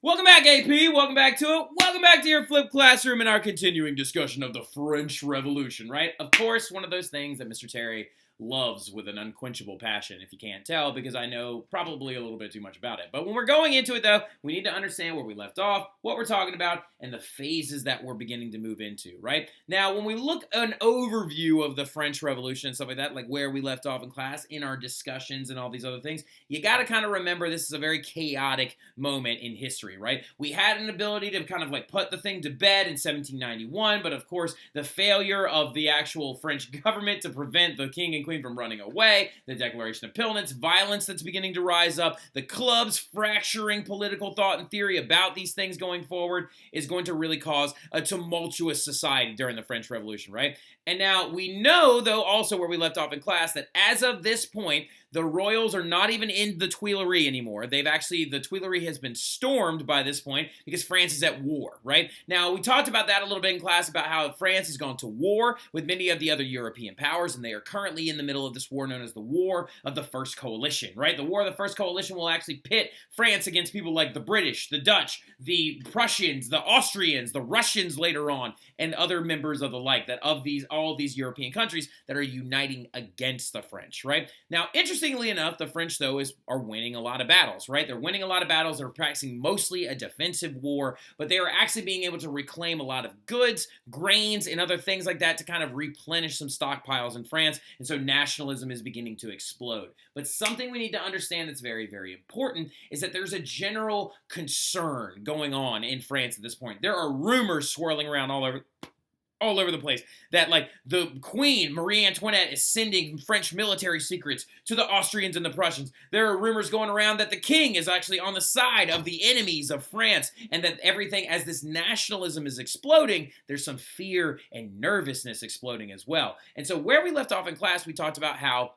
Welcome back, AP. Welcome back to it. Welcome back to your flipped classroom and our continuing discussion of the French Revolution, right? Of course, one of those things that Mr. Terry loves with an unquenchable passion, if you can't tell, because I know probably a little bit too much about it. But when we're going into it, though, we need to understand where we left off, what we're talking about, and the phases that we're beginning to move into, right? Now, when we look at an overview of the French Revolution and stuff like that, like where we left off in class, in our discussions and all these other things, you got to kind of remember this is a very chaotic moment in history, right? We had an ability to kind of like put the thing to bed in 1791, but of course, the failure of the actual French government to prevent the king and queen from running away, the Declaration of Pillnitz, violence that's beginning to rise up, the clubs fracturing political thought and theory about these things going forward is going to really cause a tumultuous society during the French Revolution, right? And now we know, though, also where we left off in class, that as of this point, the royals are not even in the Tuileries anymore. The Tuileries has been stormed by this point because France is at war, right? Now, we talked about that a little bit in class about how France has gone to war with many of the other European powers, and they are currently in the middle of this war known as the War of the First Coalition, right? The War of the First Coalition will actually pit France against people like the British, the Dutch, the Prussians, the Austrians, the Russians later on, and other members of the like, that of all of these European countries that are uniting against the French, right? Now, interestingly enough, the French, though, are winning a lot of battles, right? They're winning a lot of battles. They're practicing mostly a defensive war, but they are actually being able to reclaim a lot of goods, grains, and other things like that to kind of replenish some stockpiles in France, and so nationalism is beginning to explode. But something we need to understand that's very, very important is that there's a general concern going on in France at this point. There are rumors swirling around all over the place that, like, the Queen, Marie Antoinette, is sending French military secrets to the Austrians and the Prussians. There are rumors going around that the king is actually on the side of the enemies of France, and that everything, as this nationalism is exploding, there's some fear and nervousness exploding as well. And so where we left off in class, we talked about how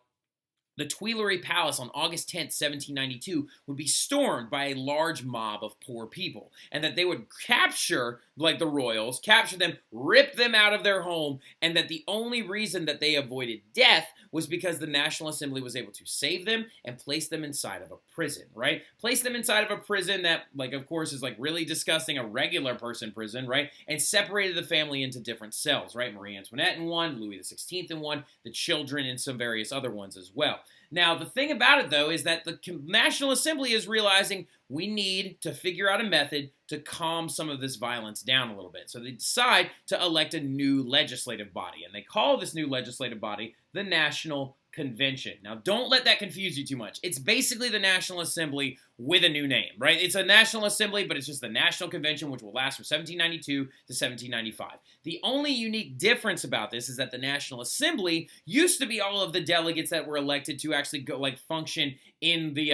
the Tuileries Palace on August 10th, 1792 would be stormed by a large mob of poor people, and that they would capture, like the royals, capture them, rip them out of their home, and that the only reason that they avoided death was because the National Assembly was able to save them and place them inside of a prison, right? Place them inside of a prison that, like, of course, is like really disgusting, a regular person prison, right? And separated the family into different cells, right? Marie Antoinette in one, Louis XVI in one, the children in some various other ones as well. Now, the thing about it, though, is that the National Assembly is realizing we need to figure out a method to calm some of this violence down a little bit. So they decide to elect a new legislative body, and they call this new legislative body the National Convention. Now, don't let that confuse you too much. It's basically the National Assembly with a new name, right? It's a National Assembly, but it's just the National Convention, which will last from 1792 to 1795. The only unique difference about this is that the National Assembly used to be all of the delegates that were elected to actually go, like, function in the,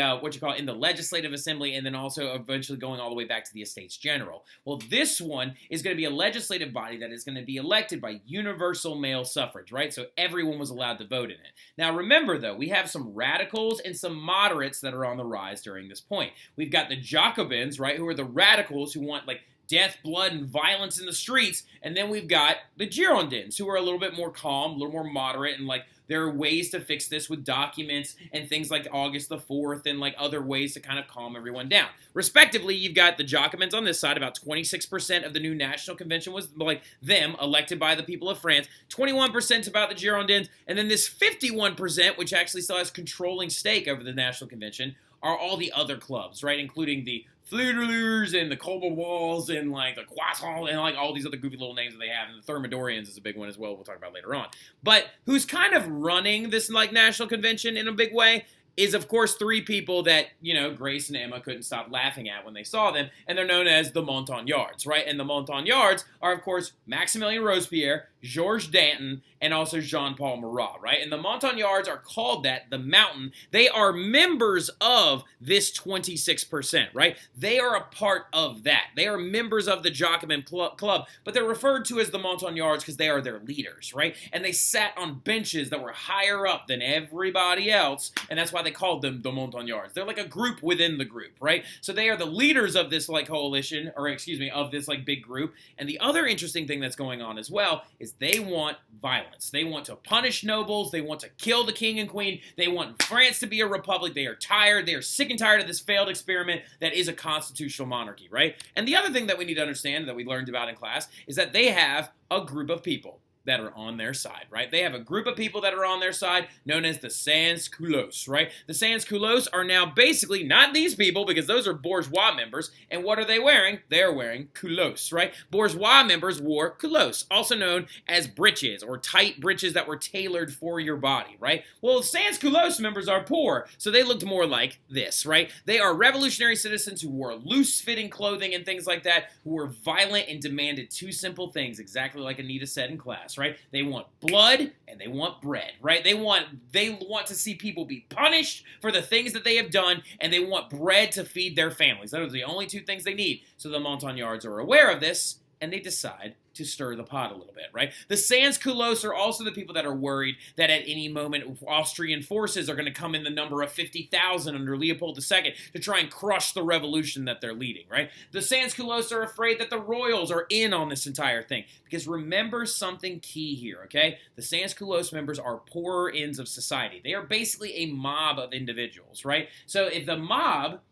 in the Legislative Assembly, and then also eventually going all the way back to the Estates General. Well, this one is going to be a legislative body that is going to be elected by universal male suffrage, right? So everyone was allowed to vote in it. Now, remember, though, we have some radicals and some moderates that are on the rise during this point. We've got the Jacobins, right, who are the radicals who want, like, death, blood, and violence in the streets, and then we've got the Girondins, who are a little bit more calm, a little more moderate, and, like, there are ways to fix this with documents and things like August the 4th and, like, other ways to kind of calm everyone down. Respectively, you've got the Jacobins on this side. About 26% of the new National Convention was, like, them, elected by the people of France. 21% about the Girondins. And then this 51%, which actually still has controlling stake over the National Convention, are all the other clubs, right? Including the Flûteleurs and the Courbevoies and, like, the Croissants and, like, all these other goofy little names that they have. And the Thermidorians is a big one as well, we'll talk about later on. But who's kind of running this, like, National Convention in a big way is, of course, three people that, you know, Grace and Emma couldn't stop laughing at when they saw them, and they're known as the Montagnards, right? And the Montagnards are, of course, Maximilien Robespierre, Georges Danton, and also Jean-Paul Marat, right? And the Montagnards are called that, the Mountain. They are members of this 26%, right? They are a part of that. They are members of the Jacobin Club, but they're referred to as the Montagnards because they are their leaders, right? And they sat on benches that were higher up than everybody else, and that's why they called them the Montagnards. They're like a group within the group, right? So they are the leaders of this like coalition, or excuse me, of this like big group. And the other interesting thing that's going on as well is they want violence. They want to punish nobles. They want to kill the king and queen. They want France to be a republic. They are tired. They are sick and tired of this failed experiment that is a constitutional monarchy, right? And the other thing that we need to understand that we learned about in class is that they have a group of people that are on their side, right? They have a group of people that are on their side known as the sans-culottes, right? The sans-culottes are now basically not these people because those are bourgeois members. And what are they wearing? They're wearing culottes, right? Bourgeois members wore culottes, also known as breeches or tight breeches that were tailored for your body, right? Well, sans-culottes members are poor, so they looked more like this, right? They are revolutionary citizens who wore loose-fitting clothing and things like that, who were violent and demanded two simple things, exactly like Anita said in class, right? They want blood and they want bread, right? They want to see people be punished for the things that they have done, and they want bread to feed their families. Those are the only two things they need. So the Montagnards are aware of this, and they decide to stir the pot a little bit, right? The sans-culottes are also the people that are worried that at any moment Austrian forces are going to come in the number of 50,000 under Leopold II to try and crush the revolution that they're leading, right? The sans-culottes are afraid that the royals are in on this entire thing. Because remember something key here, okay? The sans-culottes members are poorer ends of society. They are basically a mob of individuals, right? So if the mob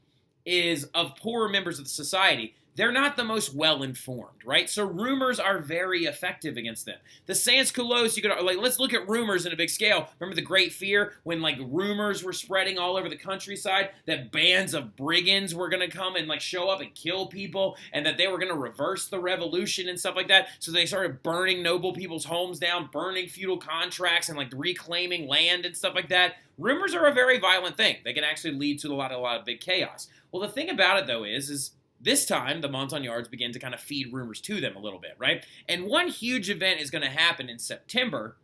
is of poorer members of the society, they're not the most well-informed, right? So rumors are very effective against them. The sans-culottes, you could, like, let's look at rumors in a big scale. Remember the Great Fear when, like, rumors were spreading all over the countryside that bands of brigands were going to come and, like, show up and kill people and that they were going to reverse the revolution and stuff like that. So they started burning noble people's homes down, burning feudal contracts and, like, reclaiming land and stuff like that. Rumors are a very violent thing. They can actually lead to a lot of big chaos. Well, the thing about it, though, is this time, the Montagnards begin to kind of feed rumors to them a little bit, right? And one huge event is going to happen in September,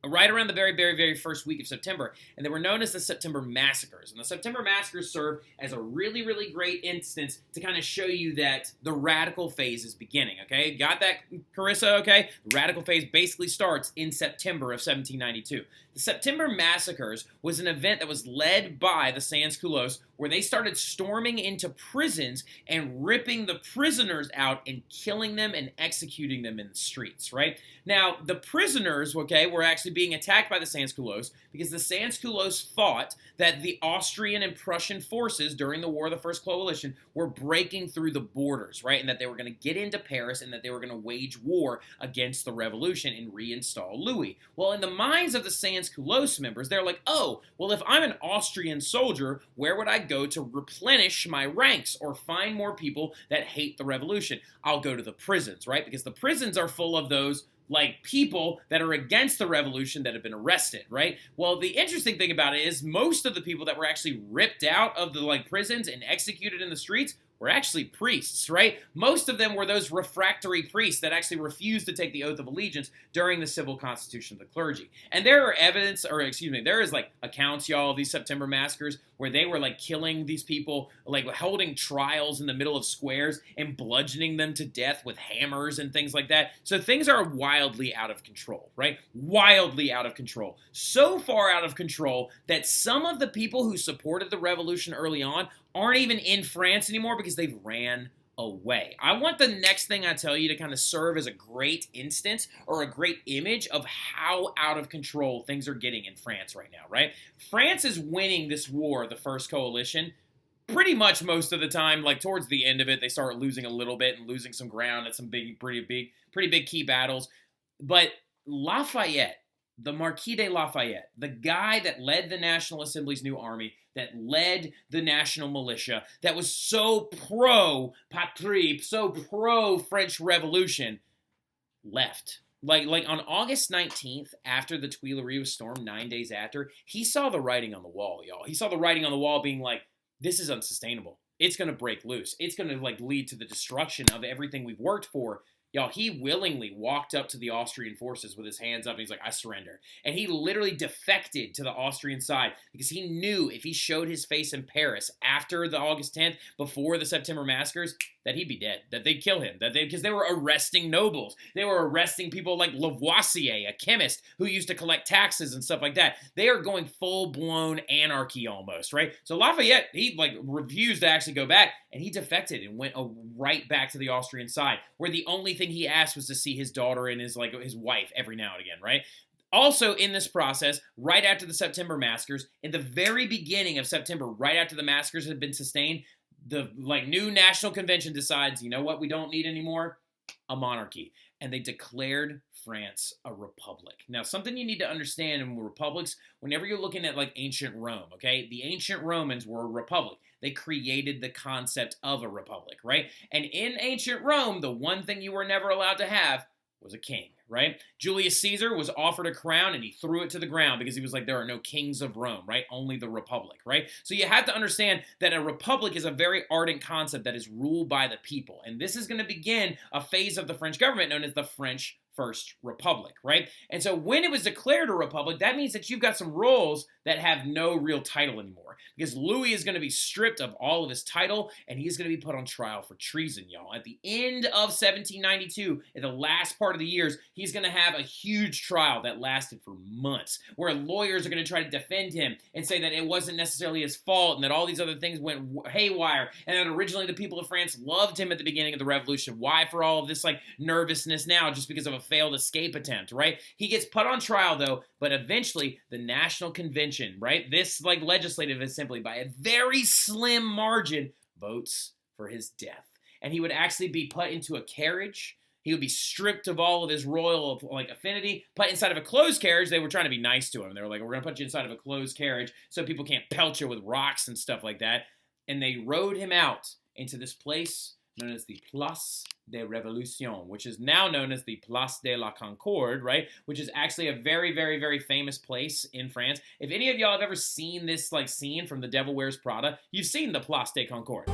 right around the very, very, very first week of September, and they were known as the September Massacres. And the September Massacres serve as a really, really great instance to kind of show you that the radical phase is beginning, okay? Got that, Carissa, okay? The radical phase basically starts in September of 1792. The September Massacres was an event that was led by the sans-culottes, where they started storming into prisons and ripping the prisoners out and killing them and executing them in the streets, right? Now, the prisoners, okay, were actually being attacked by the sans-culottes because the sans-culottes thought that the Austrian and Prussian forces during the War of the First Coalition were breaking through the borders, right? And that they were going to get into Paris and that they were going to wage war against the revolution and reinstall Louis. Well, in the minds of the sans-culottes members, they're like, oh, well, if I'm an Austrian soldier, where would I go to replenish my ranks or find more people that hate the revolution? I'll go to the prisons, right? Because the prisons are full of those like people that are against the revolution that have been arrested, right? Well, the interesting thing about it is most of the people that were actually ripped out of the like prisons and executed in the streets were actually priests, right? Most of them were those refractory priests that actually refused to take the oath of allegiance during the civil constitution of the clergy. And there are there is like accounts, y'all, of these September massacres where they were like killing these people, like holding trials in the middle of squares and bludgeoning them to death with hammers and things like that. So things are wildly out of control, right? Wildly out of control. So far out of control that some of the people who supported the revolution early on aren't even in France anymore because they've ran away. I want the next thing I tell you to kind of serve as a great instance or a great image of how out of control things are getting in France right now, right? France is winning this war, the First Coalition, pretty much most of the time. Like towards the end of it, they start losing a little bit and losing some ground at some pretty big key battles. But Lafayette, the Marquis de Lafayette, the guy that led the National Assembly's new army, that led the national militia, that was so pro-patrie, so pro-French Revolution, left. Like on August 19th, after the Tuileries was stormed, 9 days after, he saw the writing on the wall, y'all. He saw the writing on the wall being like, this is unsustainable. It's going to break loose. It's going to like lead to the destruction of everything we've worked for. Y'all, he willingly walked up to the Austrian forces with his hands up and he's like, I surrender. And he literally defected to the Austrian side because he knew if he showed his face in Paris after the August 10th, before the September massacres, that he'd be dead, that they'd kill him, because they were arresting nobles. They were arresting people like Lavoisier, a chemist who used to collect taxes and stuff like that. They are going full-blown anarchy almost, right? So Lafayette, he refused to actually go back, and he defected and went right back to the Austrian side, where the only thing he asked was to see his daughter and his wife every now and again, right? Also, in this process, right after the September massacres, in the very beginning of September, right after the massacres had been sustained, the new national convention decides, you know what we don't need anymore? A monarchy. And they declared France a republic. Now, something you need to understand in republics, whenever you're looking at ancient Rome, okay? The ancient Romans were a republic. They created the concept of a republic, right? And in ancient Rome, the one thing you were never allowed to have was a king, right? Julius Caesar was offered a crown and he threw it to the ground because he was like, there are no kings of Rome, right? Only the republic, right? So you have to understand that a republic is a very ardent concept that is ruled by the people. And this is going to begin a phase of the French government known as the French First Republic, right? And so when it was declared a republic, that means that you've got some royals that have no real title anymore, because Louis is going to be stripped of all of his title and he's going to be put on trial for treason, y'all. At the end of 1792, in the last part of the years, he's going to have a huge trial that lasted for months, where lawyers are going to try to defend him and say that it wasn't necessarily his fault and that all these other things went haywire, and that originally the people of France loved him at the beginning of the revolution. Why for all of this nervousness now just because of a failed escape attempt, right? He gets put on trial though, but eventually the National Convention, right? This legislative assembly, by a very slim margin, votes for his death. And he would actually be put into a carriage. He would be stripped of all of his royal affinity, put inside of a closed carriage. They were trying to be nice to him. They were like, we're going to put you inside of a closed carriage so people can't pelt you with rocks and stuff like that. And they rode him out into this place known as the Place de Révolution, which is now known as the Place de la Concorde, right? Which is actually a very, very, very famous place in France. If any of y'all have ever seen this scene from The Devil Wears Prada, you've seen the Place de Concorde.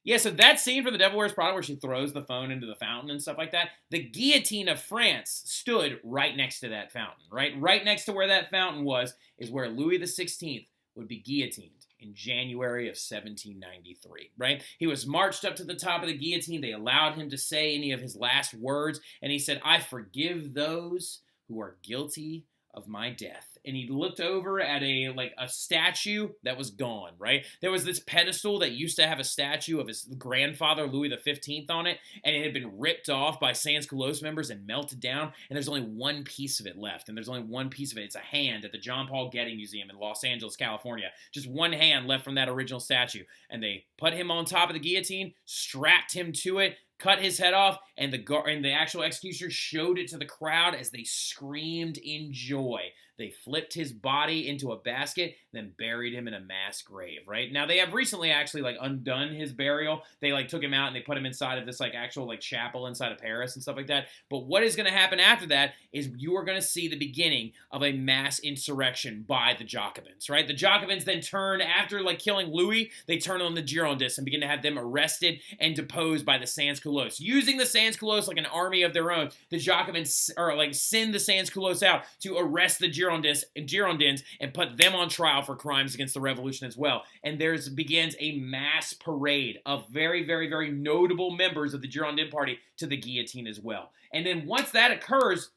Yeah, so that scene from The Devil Wears Prada where she throws the phone into the fountain and stuff like that, the guillotine of France stood right next to that fountain, right? Right next to where that fountain was is where Louis XVI would be guillotined in January of 1793, right? He was marched up to the top of the guillotine. They allowed him to say any of his last words, and he said, I forgive those who are guilty of my death. And he looked over at a statue that was gone, right? There was this pedestal that used to have a statue of his grandfather, Louis XV, on it, and it had been ripped off by Sans-Culottes members and melted down, and there's only one piece of it left, and there's only one piece of it. It's a hand at the John Paul Getty Museum in Los Angeles, California. Just one hand left from that original statue. And they put him on top of the guillotine, strapped him to it, cut his head off, and the actual executioner showed it to the crowd as they screamed in joy. They flipped his body into a basket, then buried him in a mass grave, right? Now, they have recently actually, undone his burial. They, took him out and they put him inside of this, actual, chapel inside of Paris and stuff like that. But what is going to happen after that is you are going to see the beginning of a mass insurrection by the Jacobins, right? The Jacobins then turn, after, killing Louis, they turn on the Girondists and begin to have them arrested and deposed by the Sans-Culottes. Using the Sans-Culottes like an army of their own, the Jacobins, send the Sans-Culottes out to arrest the Girondins and put them on trial for crimes against the revolution as well. And begins a mass parade of very, very, very notable members of the Girondin party to the guillotine as well. And then once that occurs,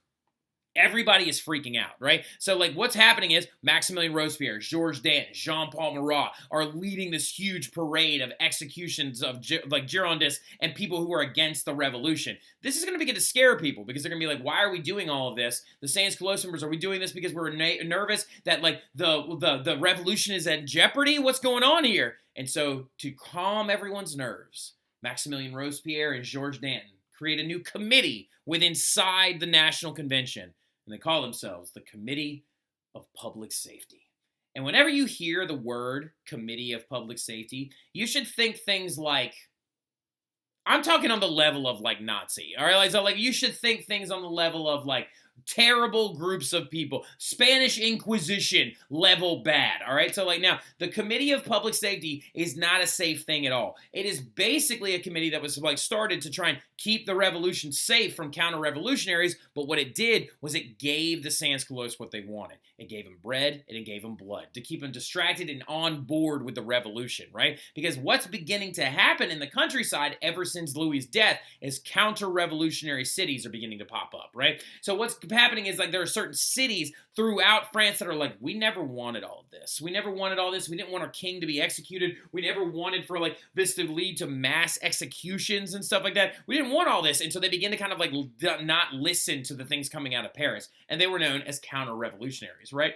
everybody is freaking out, right? So, what's happening is Maximilien Robespierre, Georges Danton, Jean-Paul Marat are leading this huge parade of executions of, Girondists and people who are against the revolution. This is going to begin to scare people because they're going to be like, why are we doing all of this? The Sans-Culottes members, are we doing this because we're nervous that, the revolution is at jeopardy? What's going on here? And so, to calm everyone's nerves, Maximilien Robespierre and Georges Danton create a new committee inside the National Convention. And they call themselves the Committee of Public Safety. And whenever you hear the word Committee of Public Safety, you should think things like I'm talking on the level of like Nazi. All right, like, so like you should think things on the level of like terrible groups of people, Spanish Inquisition level bad. All right, so like now the Committee of Public Safety is not a safe thing at all. It is basically a committee that was like started to try and keep the revolution safe from counter-revolutionaries, but what it did was it gave the Sans-Culottes what they wanted. It gave them bread and it gave them blood to keep them distracted and on board with the revolution, right? Because what's beginning to happen in the countryside ever since Louis's death is counter-revolutionary cities are beginning to pop up, right? So what's happening is like there are certain cities throughout France that are like, we never wanted all of this. We never wanted all this. We didn't want our king to be executed. We never wanted for like this to lead to mass executions and stuff like that. We didn't want all this. And so they begin to kind of like not listen to the things coming out of Paris. And they were known as counter-revolutionaries, right?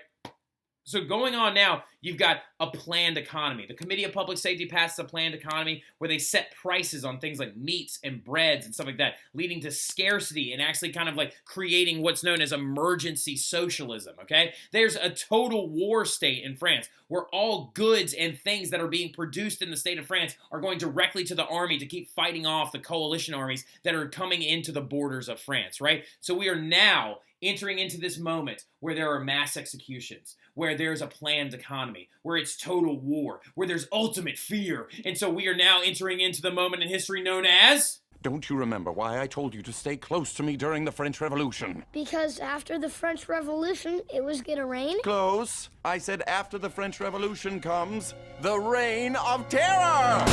So going on now, you've got a planned economy. The Committee of Public Safety passes a planned economy where they set prices on things like meats and breads and stuff like that, leading to scarcity and actually kind of like creating what's known as emergency socialism, okay? There's a total war state in France where all goods and things that are being produced in the state of France are going directly to the army to keep fighting off the coalition armies that are coming into the borders of France, right? So we are now entering into this moment where there are mass executions, where there's a planned economy, where it's total war, where there's ultimate fear. And so we are now entering into the moment in history known as... Don't you remember why I told you to stay close to me during the French Revolution? Because after the French Revolution, it was gonna rain? Close. I said after the French Revolution comes the Reign of Terror!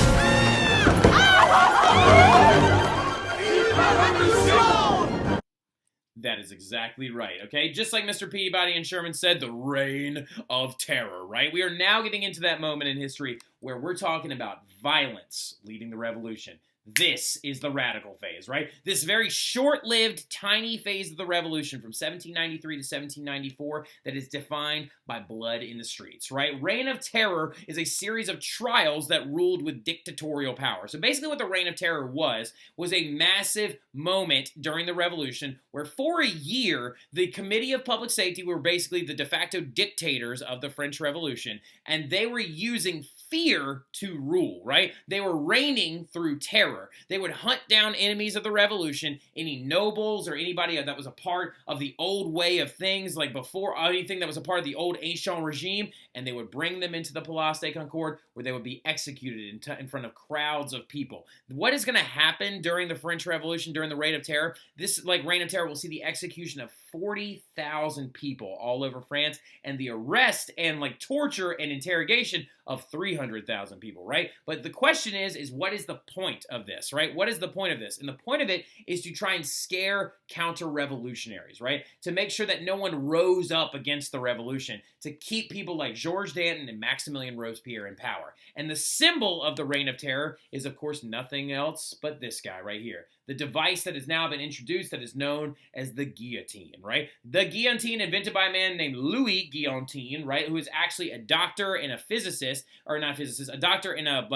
That is exactly right, okay? Just like Mr. Peabody and Sherman said, the Reign of Terror, right? We are now getting into that moment in history where we're talking about violence leading the revolution. This is the radical phase, right? This very short-lived, tiny phase of the revolution from 1793 to 1794 that is defined by blood in the streets, right? Reign of Terror is a series of trials that ruled with dictatorial power. So basically what the Reign of Terror was a massive moment during the revolution where for a year, the Committee of Public Safety were basically the de facto dictators of the French Revolution, and they were using fear to rule, right? They were reigning through terror. They would hunt down enemies of the revolution, any nobles or anybody that was a part of the old way of things, like before anything that was a part of the old ancient regime, and they would bring them into the Place de Concorde where they would be executed in front of crowds of people. What is going to happen during the French Revolution, during the Reign of Terror? This Reign of Terror will see the execution of 40,000 people all over France and the arrest and torture and interrogation of 300,000 people, right? But the question is what is the point of this, right? What is the point of this? And the point of it is to try and scare counter-revolutionaries, right? To make sure that no one rose up against the revolution, to keep people like Georges Danton and Maximilien Robespierre in power. And the symbol of the Reign of Terror is, of course, nothing else but this guy right here. The device that has now been introduced that is known as the guillotine, right? The guillotine invented by a man named Louis Guillotine, right? Who is actually a doctor and a physicist, or not physicist, a doctor and a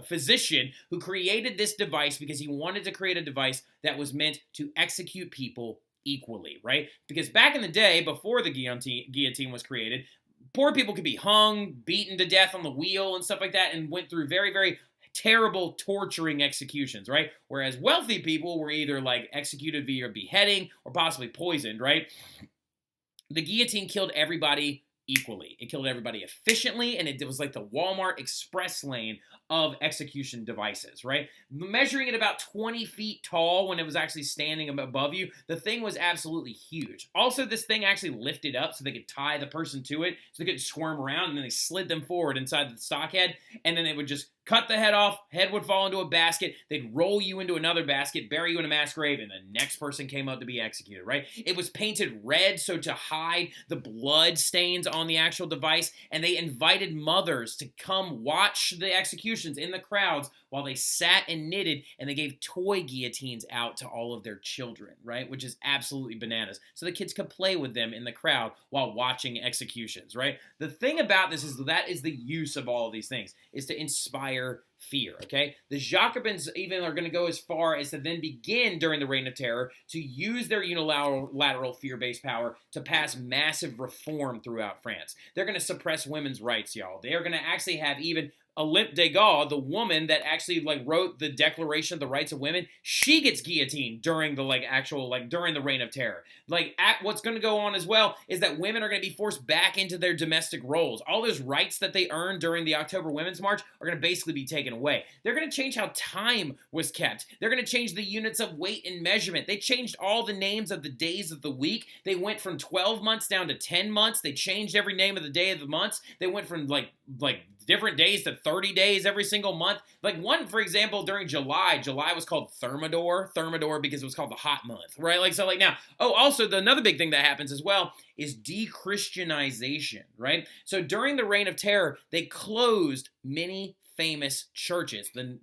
physician who created this device because he wanted to create a device that was meant to execute people equally, right? Because back in the day, before the guillotine was created, poor people could be hung, beaten to death on the wheel and stuff like that, and went through very, very terrible, torturing executions, right? Whereas wealthy people were either executed via beheading or possibly poisoned, right? The guillotine killed everybody equally. It killed everybody efficiently, and it was like the Walmart express lane of execution devices, right? Measuring it about 20 feet tall when it was actually standing above you, the thing was absolutely huge. Also, this thing actually lifted up so they could tie the person to it, so they could squirm around, and then they slid them forward inside the stockhead, and then it would just cut the head off, head would fall into a basket, they'd roll you into another basket, bury you in a mass grave, and the next person came up to be executed, right? It was painted red so to hide the blood stains on the actual device, and they invited mothers to come watch the executions in the crowds while they sat and knitted, and they gave toy guillotines out to all of their children, right? Which is absolutely bananas. So the kids could play with them in the crowd while watching executions, right? The thing about this is that is the use of all of these things, is to inspire fear, okay? The Jacobins even are going to go as far as to then begin during the Reign of Terror to use their unilateral fear-based power to pass massive reform throughout France. They're going to suppress women's rights, y'all. They are going to actually have even Olympe de Gaulle, the woman that actually like wrote the Declaration of the Rights of Women, she gets guillotined during the during the Reign of Terror. What's going to go on as well is that women are going to be forced back into their domestic roles. All those rights that they earned during the October Women's March are going to basically be taken away. They're going to change how time was kept. They're going to change the units of weight and measurement. They changed all the names of the days of the week. They went from 12 months down to 10 months. They changed every name of the day of the months. They went from like different days to 30 days every single month. Like one, for example, during July was called Thermidor because it was called the hot month, right? Also another big thing that happens as well is de-Christianization, right? So during the Reign of Terror, they closed many famous churches. The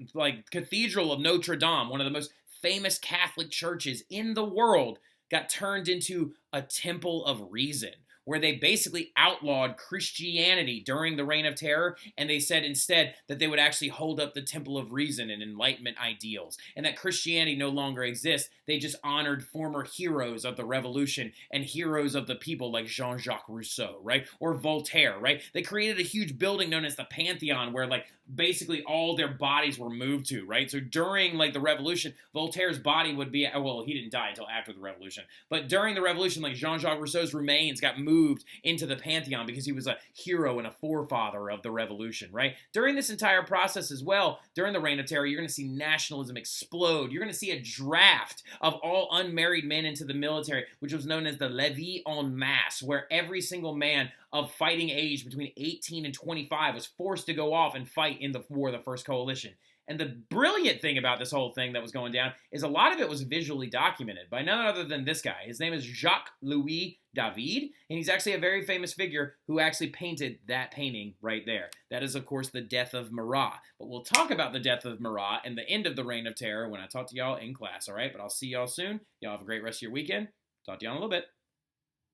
Cathedral of Notre Dame, one of the most famous Catholic churches in the world, got turned into a temple of reason, where they basically outlawed Christianity during the Reign of Terror, and they said instead that they would actually hold up the Temple of Reason and Enlightenment ideals, and that Christianity no longer exists. They just honored former heroes of the Revolution and heroes of the people like Jean-Jacques Rousseau, right? Or Voltaire, right? They created a huge building known as the Pantheon where basically all their bodies were moved to, right? So during the Revolution, Voltaire's body would be, he didn't die until after the Revolution, but during the Revolution, Jean-Jacques Rousseau's remains got moved into the Pantheon because he was a hero and a forefather of the Revolution, right? During this entire process as well, during the Reign of Terror, you're going to see nationalism explode. You're going to see a draft of all unmarried men into the military, which was known as the levée en masse, where every single man of fighting age between 18 and 25 was forced to go off and fight in the War of the First Coalition. And the brilliant thing about this whole thing that was going down is a lot of it was visually documented by none other than this guy. His name is Jacques-Louis David, and he's actually a very famous figure who actually painted that painting right there. That is, of course, the death of Marat. But we'll talk about the death of Marat and the end of the Reign of Terror when I talk to y'all in class, all right? But I'll see y'all soon. Y'all have a great rest of your weekend. Talk to y'all in a little bit.